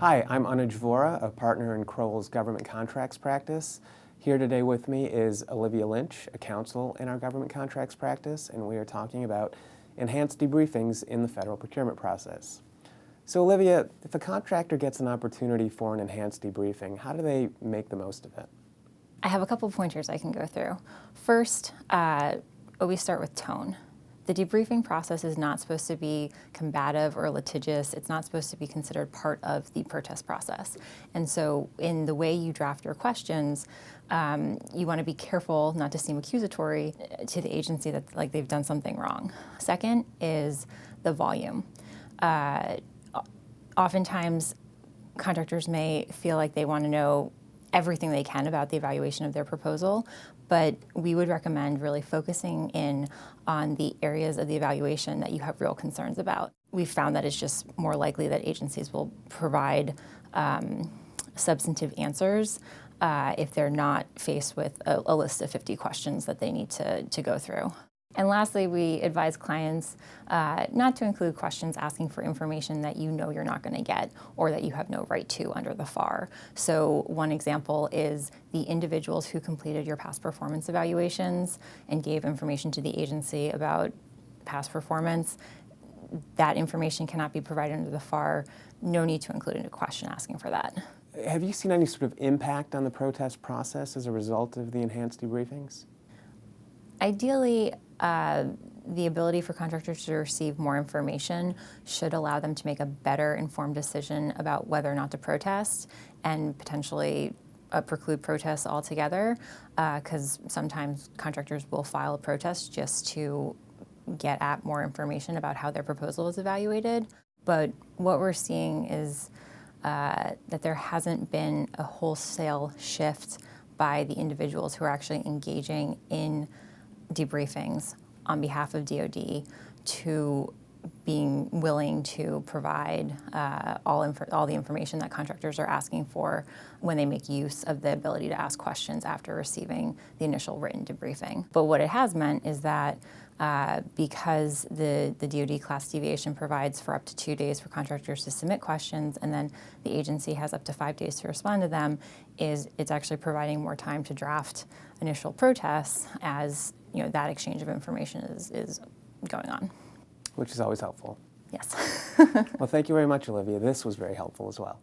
Hi, I'm Anuj Vohra, a partner in Kroll's government contracts practice. Here today with me is Olivia Lynch, a counsel in our government contracts practice, and we are talking about enhanced debriefings in the federal procurement process. So Olivia, if a contractor gets an opportunity for an enhanced debriefing, how do they make the most of it? I have a couple pointers I can go through. First, always start with tone. The debriefing process is not supposed to be combative or litigious. It's not supposed to be considered part of the protest process. And so in the way you draft your questions, you want to be careful not to seem accusatory to the agency that they've done something wrong. Second is the volume. Oftentimes, contractors may feel like they want to know everything they can about the evaluation of their proposal, but we would recommend really focusing in on the areas of the evaluation that you have real concerns about. We've found that it's just more likely that agencies will provide substantive answers if they're not faced with a list of 50 questions that they need to go through. And lastly, we advise clients not to include questions asking for information that you know you're not going to get or that you have no right to under the FAR. So one example is the individuals who completed your past performance evaluations and gave information to the agency about past performance. That information cannot be provided under the FAR. No need to include a question asking for that. Have you seen any sort of impact on the protest process as a result of the enhanced debriefings? Ideally, the ability for contractors to receive more information should allow them to make a better informed decision about whether or not to protest and potentially preclude protests altogether, because sometimes contractors will file a protest just to get at more information about how their proposal is evaluated. But what we're seeing is that there hasn't been a wholesale shift by the individuals who are actually engaging in debriefings on behalf of DoD to being willing to provide all the information that contractors are asking for when they make use of the ability to ask questions after receiving the initial written debriefing. But what it has meant is that because the DoD class deviation provides for up to 2 days for contractors to submit questions, and then the agency has up to 5 days to respond to them, it's actually providing more time to draft initial protests as that exchange of information is going on. Which is always helpful. Yes. Well, thank you very much, Olivia. This was very helpful as well.